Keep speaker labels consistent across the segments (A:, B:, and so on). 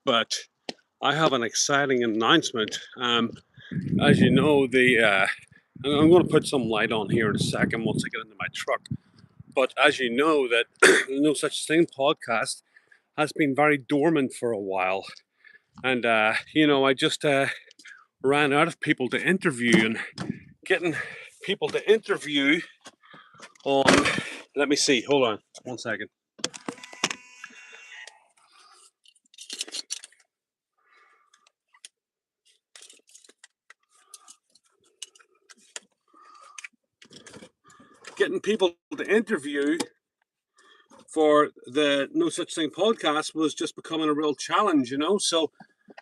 A: but I have an exciting announcement. As you know, I'm going to put some light on here in a second once I get into my truck. But as you know, that No Such Thing podcast has been very dormant for a while, and I just ran out of people to interview, and getting people to interview on. Let me see. Hold on, 1 second. Getting people to interview for the No Such Thing podcast was just becoming a real challenge, So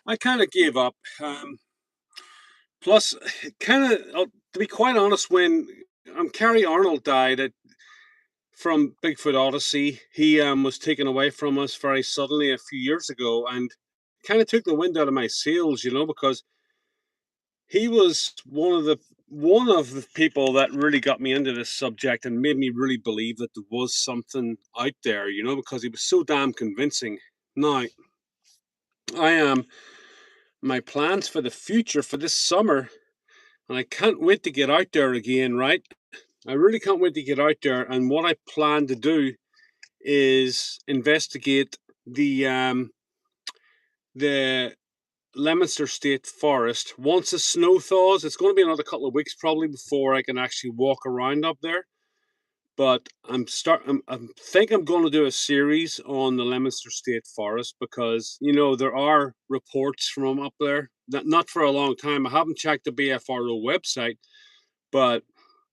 A: I kind of gave up. Plus, to be quite honest, when Kerry Arnold died from Bigfoot Odyssey, he was taken away from us very suddenly a few years ago, and kind of took the wind out of my sails, because he was one of the people that really got me into this subject and made me really believe that there was something out there, because he was so damn convincing. Now, I am my plans for the future for this summer, and I can't wait to get out there again, right? I really can't wait to get out there, and what I plan to do is investigate the Leominster State Forest. Once the snow thaws, it's going to be another couple of weeks probably before I can actually walk around up there. But I think I'm going to do a series on the Leominster State Forest because there are reports from up there. Not for a long time. I haven't checked the BFRO website, but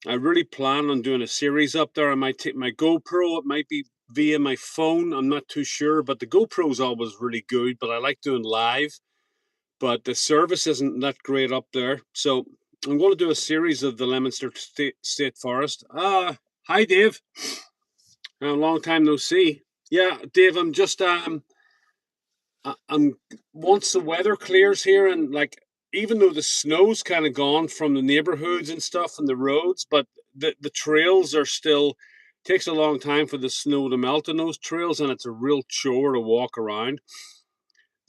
A: I really plan on doing a series up there. I might take my GoPro. It might be via my phone. I'm not too sure, but the GoPro is always really good. But I like doing live. But the service isn't that great up there, so I'm going to do a series of the Leominster State Forest. Hi Dave. A long time no see. Yeah, Dave. I'm once the weather clears here and even though the snow's kind of gone from the neighborhoods and stuff and the roads, but the trails are still takes a long time for the snow to melt in those trails, and it's a real chore to walk around.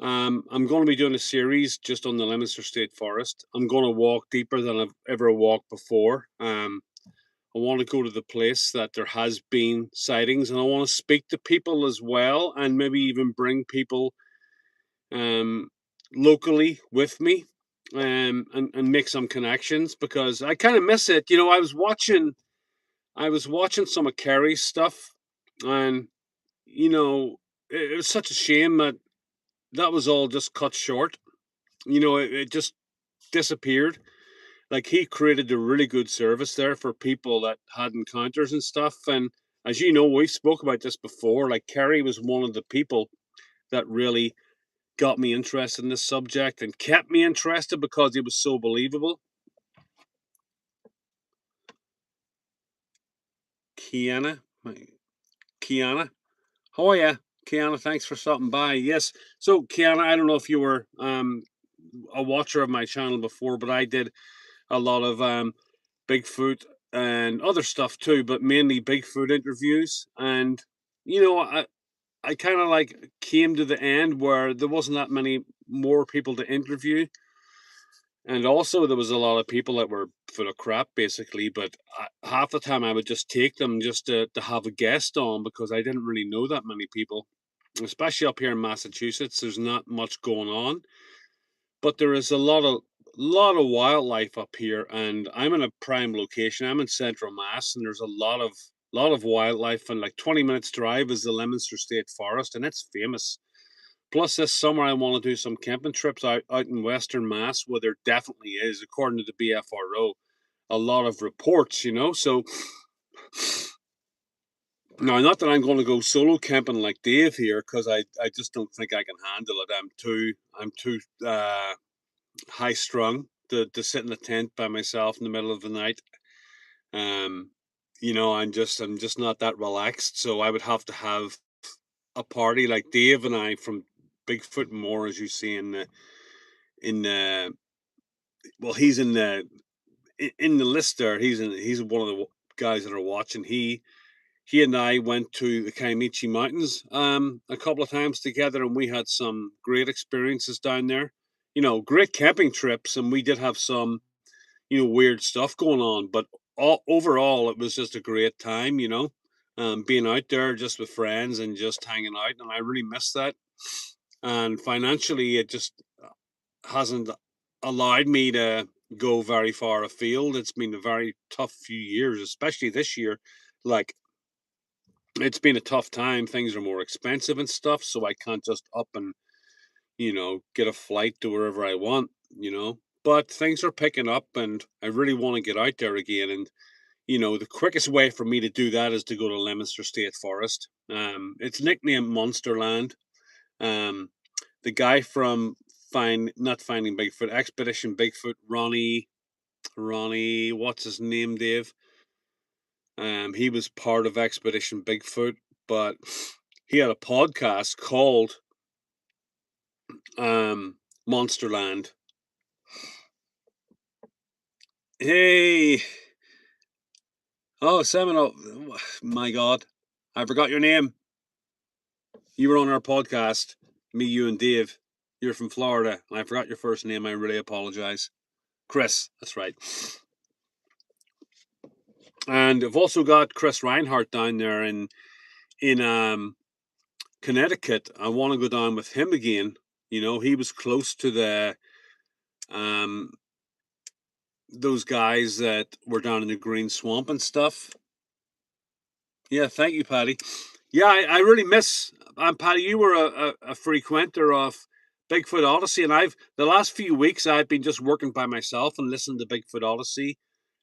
A: I'm going to be doing a series just on the Leominster State Forest. I'm going to walk deeper than I've ever walked before. I want to go to the place that there has been sightings, and I want to speak to people as well, and maybe even bring people um, locally with me, and make some connections because I kind of miss it. I was watching some of Kerry's stuff, and it was such a shame that was all just cut short. It just disappeared. Like he created a really good service there for people that had encounters and stuff. And as you know, we've spoke about this before. Like Kerry was one of the people that really got me interested in this subject and kept me interested because he was so believable. Kiana, Kiana, how are you? Kiana, thanks for stopping by. Yes. So Kiana, I don't know if you were a watcher of my channel before, but I did a lot of Bigfoot and other stuff too, but mainly Bigfoot interviews. And I kind of came to the end where there wasn't that many more people to interview, and also there was a lot of people that were full of crap basically. But half the time I would just take them just to have a guest on because I didn't really know that many people, especially up here in Massachusetts. There's not much going on, but there is a lot of wildlife up here, and I'm in a prime location. I'm in Central Mass, and there's a lot of wildlife. And like 20 minutes drive is the Leominster State Forest, and it's famous. Plus, this summer I want to do some camping trips out in Western Mass, where there definitely is, according to the BFRO, a lot of reports. So now, not that I'm going to go solo camping like Dave here, because I just don't think I can handle it. I'm too high strung to sit in a tent by myself in the middle of the night. Um, I'm just not that relaxed. So I would have to have a party like Dave and I from Bigfoot and More, as you see in the well, he's in the list there. He's one of the guys that are watching. he and I went to the Kaimichi Mountains a couple of times together, and we had some great experiences down there. Great camping trips, and we did have some weird stuff going on, but overall, it was just a great time. Being out there just with friends and just hanging out, and I really miss that. And financially, it just hasn't allowed me to go very far afield. It's been a very tough few years, especially this year. Like, it's been a tough time. Things are more expensive and stuff, so I can't just up and get a flight to wherever I want. But things are picking up, and I really want to get out there again. And the quickest way for me to do that is to go to Leominster State Forest. It's nicknamed Monsterland. Um, the guy from not Finding Bigfoot, Expedition Bigfoot, Ronnie, what's his name, Dave? He was part of Expedition Bigfoot, but he had a podcast called Monsterland. Hey, oh Seminole, my God, I forgot your name. You were on our podcast, me, you, and Dave. You're from Florida, and I forgot your first name. I really apologize. Chris, that's right. And I've also got Chris Reinhardt down there in Connecticut. I want to go down with him again. He was close to the um those guys that were down in the Green Swamp and stuff. Yeah, thank you, Patty. Yeah, I really miss. Patty, you were a frequenter of Bigfoot Odyssey, and the last few weeks I've been just working by myself and listening to Bigfoot Odyssey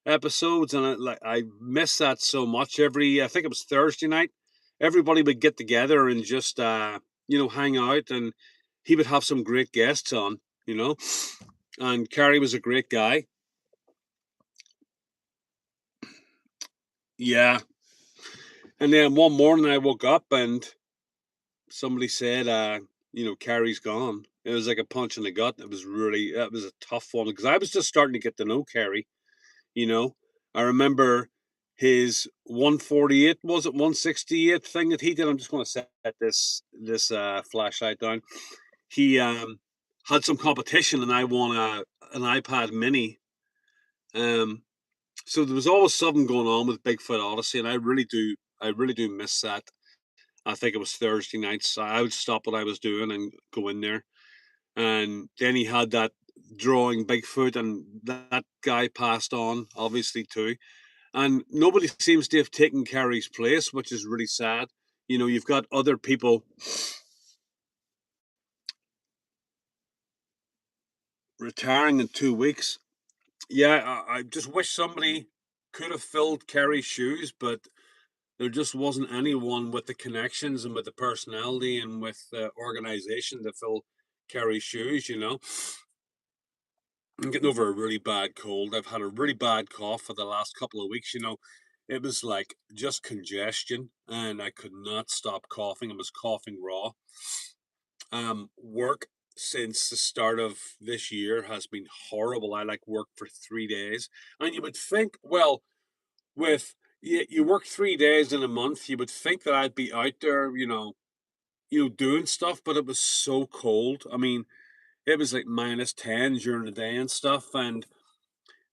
A: episodes, and I miss that so much. I think it was Thursday night, everybody would get together and just hang out, and he would have some great guests on, and Carrie was a great guy. Yeah, and then one morning I woke up and somebody said, Carrie's gone. It was like a punch in the gut. That was a tough one because I was just starting to get to know Carrie. You know, I remember his 148, was it 168 thing that he did? I'm just going to set this flashlight down. He had some competition, and I won an iPad Mini. So there was always something going on with Bigfoot Odyssey, and I really do miss that. I think it was Thursday nights. So I would stop what I was doing and go in there. And then he had that drawing Bigfoot, and that guy passed on, obviously, too. And nobody seems to have taken Carrie's place, which is really sad. You've got other people retiring in 2 weeks. Yeah, I just wish somebody could have filled Carrie's shoes, but there just wasn't anyone with the connections and with the personality and with the organization to fill Carrie's shoes. I'm getting over a really bad cold. I've had a really bad cough for the last couple of weeks. It was like just congestion, and I could not stop coughing. I was coughing raw. Work since the start of this year has been horrible. I like work for 3 days, and you would think, well, with you work 3 days in a month, you would think that I'd be out there, doing stuff, but it was so cold. I mean, it was like -10 during the day and stuff, and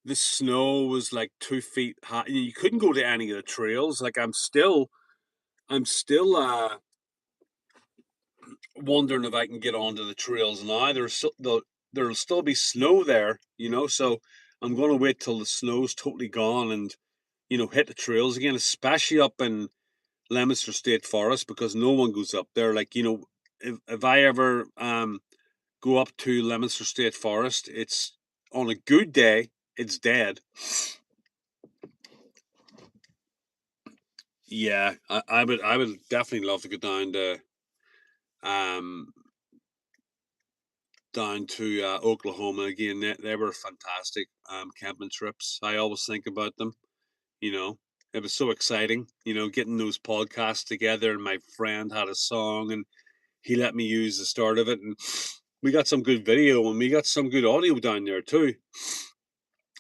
A: the snow was like 2 feet high. You couldn't go to any of the trails. Like I'm still wondering if I can get onto the trails now. There'll still be snow there, so I'm gonna wait till the snow's totally gone and hit the trails again, especially up in Leominster State Forest because no one goes up there. Like, if I ever go up to Leominster State Forest, it's on a good day, it's dead. Yeah, I would definitely love to go um down to Oklahoma again. They were fantastic camping trips. I always think about them. You know, it was so exciting. Getting those podcasts together. And my friend had a song, and he let me use the start of it, and we got some good video and we got some good audio down there too.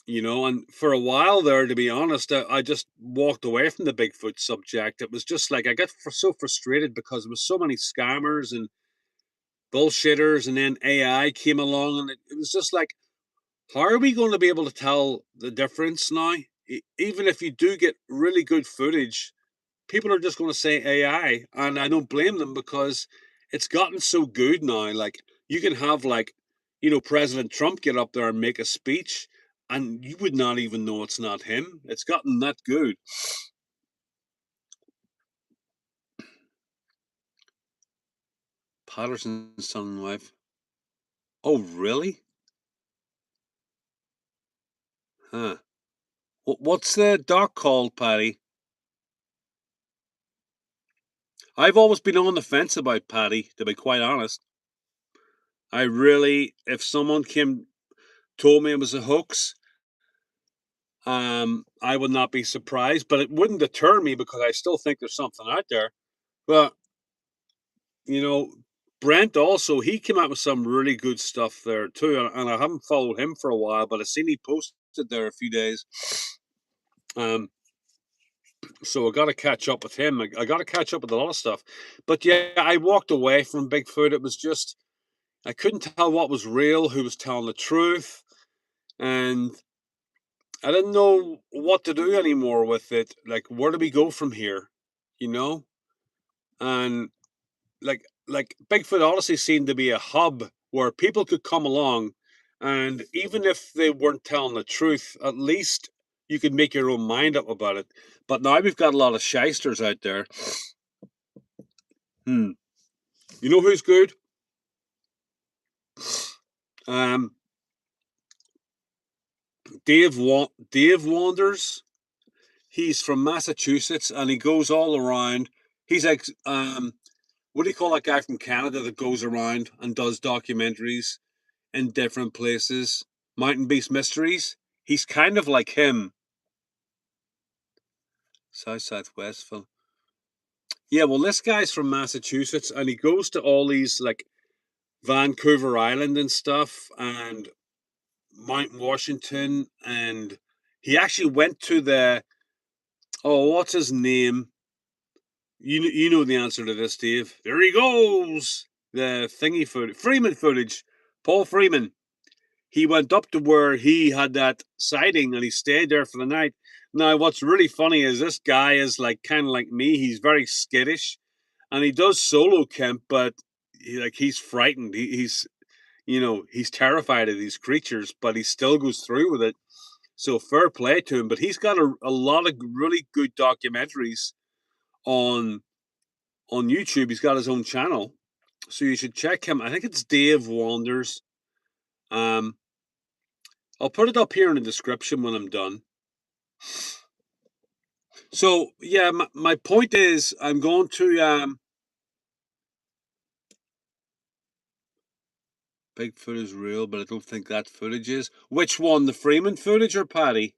A: And for a while there, to be honest, I just walked away from the Bigfoot subject. It was just like I got so frustrated because there was so many scammers and bullshitters, and then AI came along, and it was just like, how are we going to be able to tell the difference now? Even if you do get really good footage, people are just going to say AI, and I don't blame them because it's gotten so good now. Like you can have President Trump get up there and make a speech, and you would not even know it's not him. It's gotten that good. Patterson's son and wife. Oh, really? Huh. What's the doc called, Patty? I've always been on the fence about Patty, to be quite honest. I really, if someone told me it was a hoax, I would not be surprised, but it wouldn't deter me because I still think there's something out there. But you know, Brent also he came out with some really good stuff there too, and I haven't followed him for a while, but I seen he posted there a few days. Um, so I got to catch up with him. I got to catch up with a lot of stuff. But yeah, I walked away from Bigfoot. It was just I couldn't tell what was real, who was telling the truth, and I didn't know what to do anymore with it. Like, where do we go from here? You know? And like Bigfoot Odyssey seemed to be a hub where people could come along, and even if they weren't telling the truth, at least you could make your own mind up about it. But now we've got a lot of shysters out there. Hmm. You know who's good? Um, Dave Wanders. He's from Massachusetts, and he goes all around. He's like, what do you call that guy from Canada that goes around and does documentaries in different places? Mountain Beast Mysteries. He's kind of like him. Southwest Phil. Yeah, well, this guy's from Massachusetts, and he goes to all these like Vancouver Island and stuff, and Mount Washington, and he actually went to the what's his name? You know the answer to this, Dave. There he goes. The thingy footage, Freeman footage. Paul Freeman. He went up to where he had that sighting, and he stayed there for the night. Now, what's really funny is this guy is like kind of like me. He's very skittish, and he does solo camp, but he's frightened. He's terrified of these creatures, but he still goes through with it. So fair play to him. But he's got a lot of really good documentaries on YouTube. He's got his own channel, so you should check him. I think it's Dave Wanders. Um, I'll put it up here in the description when I'm done. So yeah, my point is, I'm going to Bigfoot is real, but I don't think that footage is. Which one, the Freeman footage or Patty?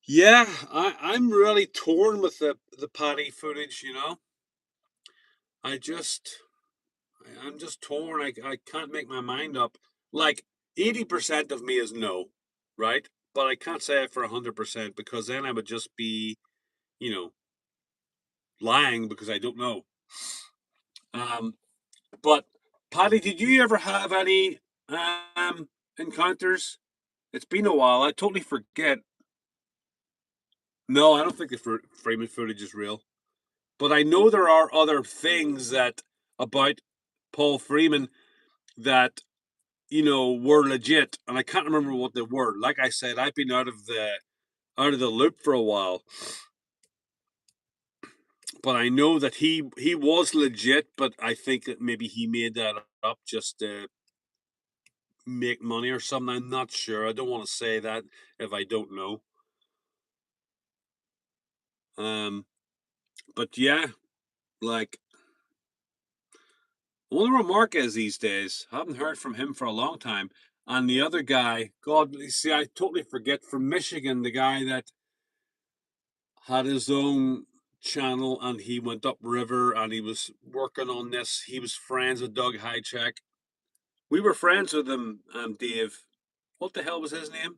A: Yeah, I'm really torn with the Patty footage. I just I'm just torn. I can't make my mind up. Like 80% of me is no, right? But I can't say it for 100% because then I would just be, you know, lying because I don't know. Um, but Patty, did you ever have any encounters? It's been a while. I totally forget. No, I don't think the Freeman footage is real. But I know there are other things that about Paul Freeman that were legit, and I can't remember what they were. Like I said, I've been out of the loop for a while, but I know that he was legit. But I think that maybe he made that up just to make money or something. I'm not sure. I don't want to say that if I don't know. Um, but yeah, like I wonder where Mark is these days. I haven't heard from him for a long time. And the other guy, God, see, I totally forget from Michigan, the guy that had his own. channel, and he went upriver and he was working on this. He was friends with Doug Highcheck. We were friends with him, Dave. What the hell was his name?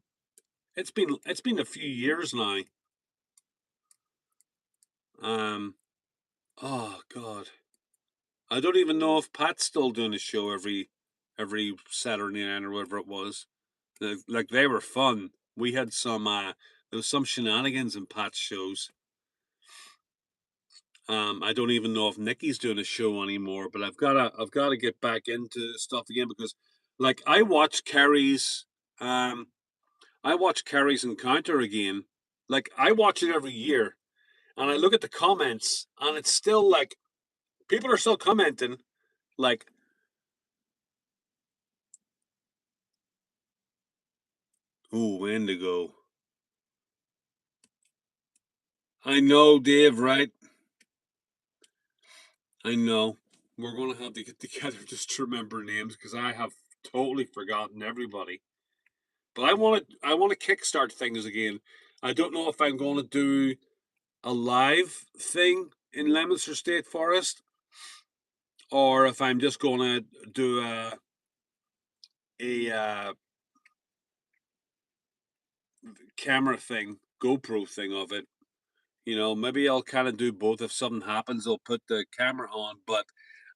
A: It's been a few years now. Um, oh God, I don't even know if Pat's still doing a show every Saturday night or whatever it was. Like they were fun. We had some there was some shenanigans in Pat's shows. I don't even know if Nikki's doing a show anymore, but I've gotta get back into stuff again because like um I watch Kerry's Encounter again. Like I watch it every year and I look at the comments and it's still like people are still commenting like, "Ooh, Wendigo." I know, Dave, right? I know. We're gonna have to get together just to remember names because I have totally forgotten everybody. But I want to kickstart things again. I don't know if I'm going to do a live thing in Leominster State Forest or if I'm just going to do a camera thing, GoPro thing of it. Maybe I'll kind of do both. If something happens, I'll put the camera on, but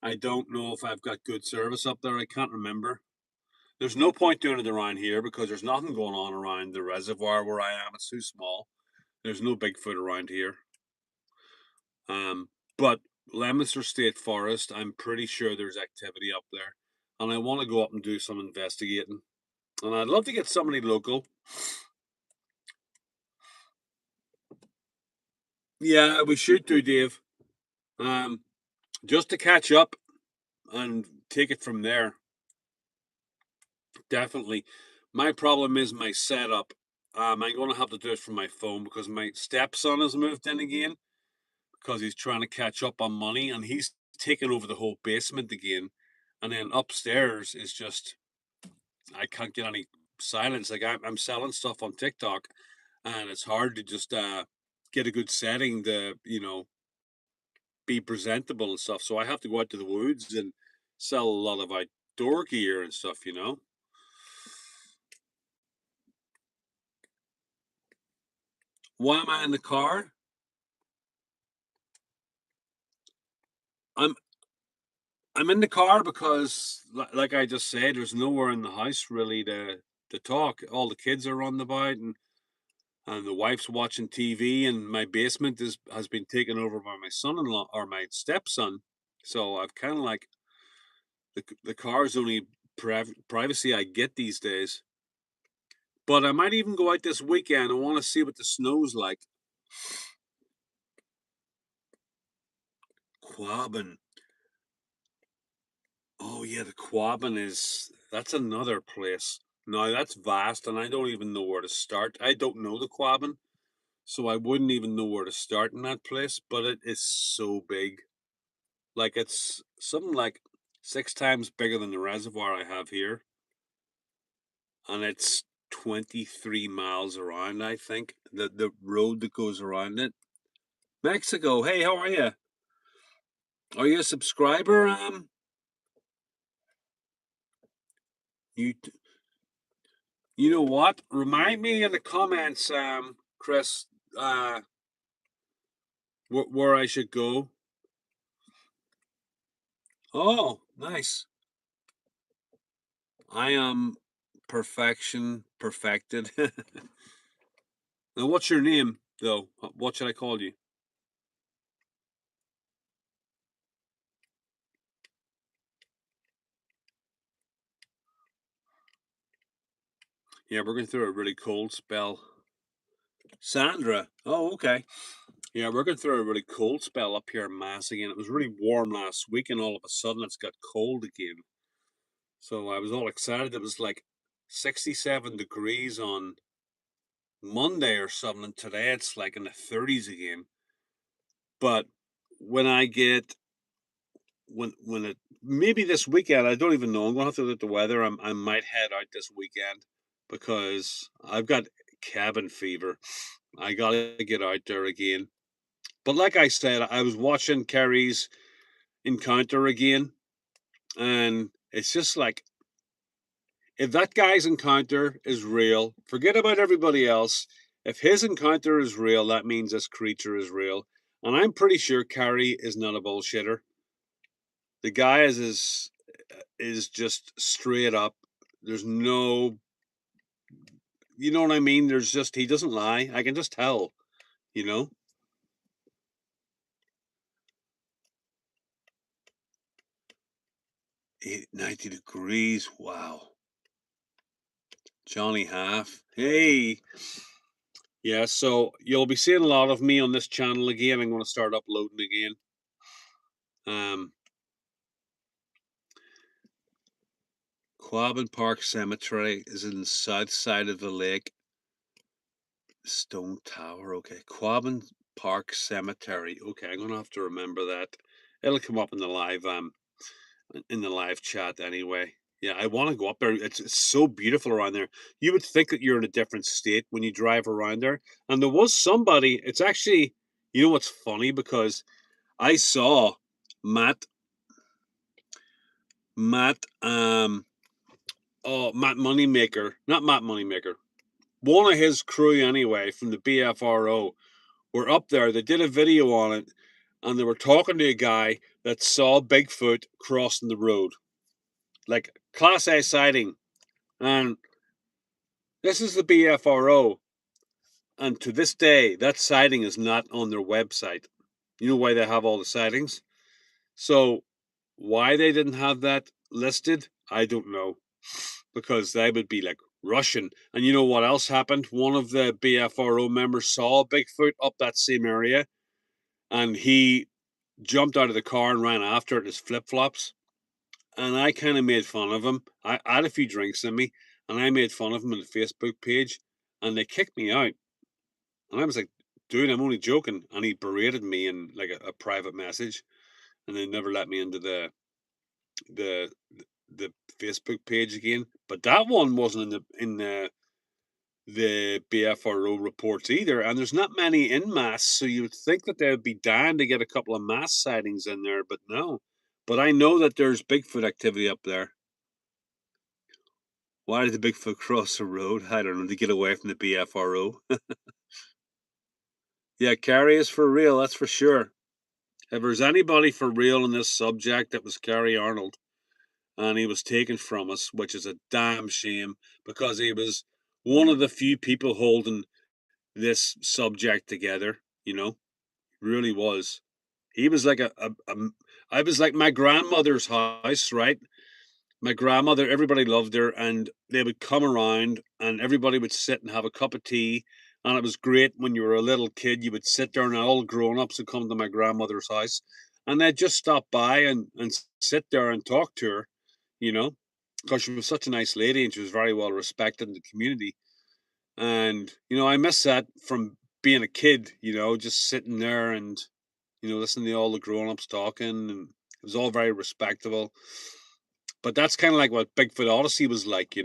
A: I don't know if I've got good service up there. I can't remember. There's no point doing it around here because there's nothing going on around the reservoir where I am. It's too small. There's no Bigfoot around here. But Leominster State Forest, I'm pretty sure there's activity up there. And I want to go up and do some investigating. And I'd love to get somebody local. Yeah, we should do, Dave. Um, just to catch up and take it from there. Definitely. My problem is my setup. I'm going to have to do it from my phone because my stepson has moved in again because he's trying to catch up on money and he's taken over the whole basement again. And then upstairs is just, I can't get any silence. Like I'm selling stuff on TikTok and it's hard to just get a good setting to, be presentable and stuff. So I have to go out to the woods and sell a lot of outdoor gear and stuff. Why am I in the car? I'm I'm in the car because, like I just said, there's nowhere in the house really to talk. All the kids are on the about, and the wife's watching TV, and my basement has been taken over by my son-in-law or my stepson. So I've kind of like the car's only privacy I get these days. But I might even go out this weekend. I want to see what the snow's like. Quabbin. Oh yeah, the Quabbin that's another place. Now that's vast, and I don't even know where to start. I don't know the Quabbin, so I wouldn't even know where to start in that place. But it is so big. Like it's something like 6 times bigger than the reservoir I have here, and it's 23 miles around. I think the road that goes around it. Mexico. Hey, how are you? Are you a subscriber? You you know what? Remind me in the comments, Chris, where I should go. Oh, nice. I am perfected. Now, what's your name, though? What should I call you? Yeah, we're going through a really cold spell. Sandra. Oh, okay. Yeah, we're going through a really cold spell up here in Mass again. It was really warm last week, and all of a sudden it's got cold again. So I was all excited. It was like 67 degrees on Monday or something, and today it's like in the 30s again. But when I get when it maybe this weekend, I don't even know. I'm gonna have to look at the weather. I might head out this weekend because I've got cabin fever. I gotta get out there again. But like I said, I was watching Kerry's encounter again, and it's just like, if that guy's encounter is real, forget about everybody else. If his encounter is real, that means this creature is real. And I'm pretty sure Carrie is not a bullshitter. The guy is just straight up. There's no, you know what I mean? There's just, he doesn't lie. I can just tell, you know? 90 degrees. Wow. Johnny Half. Hey. Yeah, so you'll be seeing a lot of me on this channel again. I'm going to start uploading again. Um, Quabbin Park Cemetery is in the south side of the lake. Stone Tower, okay. Quabbin Park Cemetery. Okay, I'm gonna have to remember that. It'll come up in the live chat anyway. Yeah, I want to go up there. It's so beautiful around there. You would think that you're in a different state when you drive around there. And there was somebody, it's actually, you know what's funny? Because I saw Matt, Matt, Matt Moneymaker, not Matt Moneymaker, one of his crew anyway from the BFRO were up there. They did a video on it, and they were talking to a guy that saw Bigfoot crossing the road, like Class A sighting. And this is the BFRO, and to this day, that sighting is not on their website. You know why they have all the sightings? So, why they didn't have that listed, I don't know. Because they would be like Russian. And you know what else happened? One of the BFRO members saw Bigfoot up that same area, and he jumped out of the car and ran after it in his flip flops. And I kind of made fun of him. I had a few drinks in me, and I made fun of him on the Facebook page, and they kicked me out. And I was like, dude, I'm only joking. And he berated me in like a private message, and they never let me into the the Facebook page again. But that one wasn't in the BFRO reports either, and there's not many in mass, so you would think that they would be dying to get a couple of mass sightings in there, but no. But I know that there's Bigfoot activity up there. Why did the Bigfoot cross the road? I don't know, to get away from the BFRO. Yeah, Carrie is for real, that's for sure. If there's anybody for real in this subject, it was Carrie Arnold. And he was taken from us, which is a damn shame because he was one of the few people holding this subject together, you know, really was. He was like I was like my grandmother's house, right? My grandmother, everybody loved her, and they would come around, and everybody would sit and have a cup of tea. And it was great when you were a little kid. You would sit there, and all grown ups would come to my grandmother's house, and they'd just stop by and sit there and talk to her, you know, because she was such a nice lady and she was very well respected in the community. And I miss that from being a kid. Just sitting there and listening to all the grown-ups talking, and it was all very respectable. But that's kind of like what Bigfoot Odyssey was like,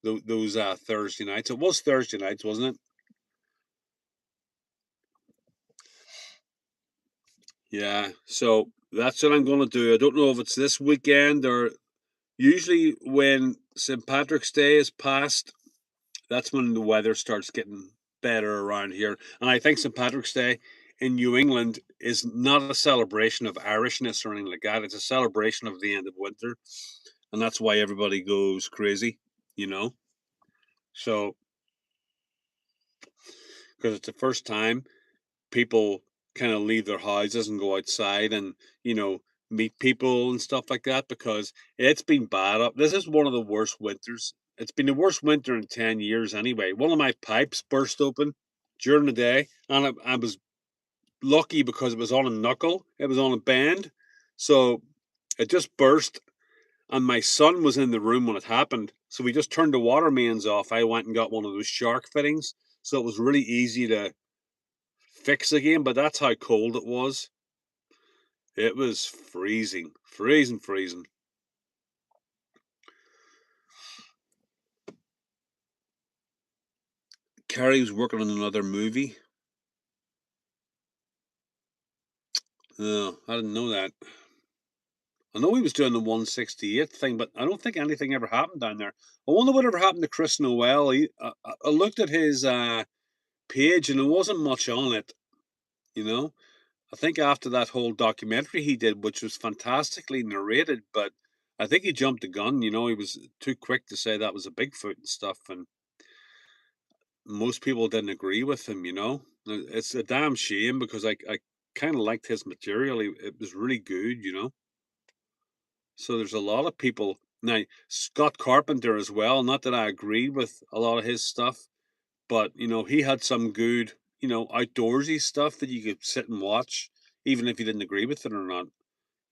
A: those Thursday nights. It was Thursday nights, wasn't it? Yeah. So that's what I'm going to do. I don't know if it's this weekend or usually when St. Patrick's Day is past, that's when the weather starts getting better around here. And I think St. Patrick's Day in New England is not a celebration of Irishness or anything like that. It's a celebration of the end of winter. And that's why everybody goes crazy, you know? So, because it's the first time people kind of leave their houses and go outside and, you know, meet people and stuff like that because it's been bad up. This is one of the worst winters. It's been the worst winter in 10 years anyway. One of my pipes burst open during the day, and I was lucky because it was on a knuckle, it was on a bend. So it just burst, and my son was in the room when it happened. So we just turned the water mains off. I went and got one of those shark fittings. So it was really easy to fix again, but that's how cold it was. It was freezing, freezing, freezing. Carrie was working on another movie. Oh, I didn't know that. I know he was doing the 168 thing, but I don't think anything ever happened down there. I wonder whatever happened to Chris Noel. I looked at his page and there wasn't much on it, you know. I think after that whole documentary he did, which was fantastically narrated, but I think he jumped the gun, you know, he was too quick to say that was a Bigfoot and stuff, and most people didn't agree with him, you know. It's a damn shame because I kind of liked his material. It was really good, you know. So there's a lot of people now. Scott Carpenter as well. Not that I agreed with a lot of his stuff, but you know he had some good, you know, outdoorsy stuff that you could sit and watch, even if you didn't agree with it or not.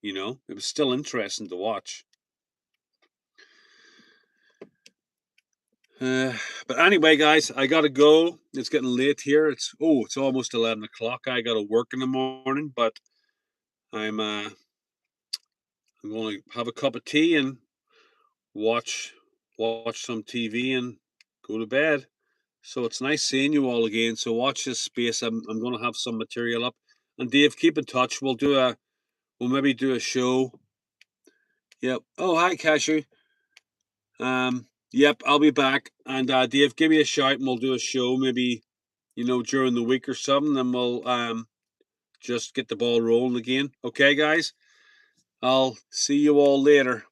A: You know, it was still interesting to watch. Uh, but anyway, guys, I gotta go. It's getting late here. It's almost 11 o'clock. I gotta work in the morning, but I'm uh I'm gonna have a cup of tea and watch watch some TV and go to bed. So it's nice seeing you all again. So watch this space. I'm gonna have some material up. And Dave, keep in touch. We'll maybe do a show. Yep. Oh, hi, Cashew. Yep, I'll be back. And Dave, give me a shout and we'll do a show maybe, you know, during the week or something, and we'll just get the ball rolling again. Okay, guys? I'll see you all later.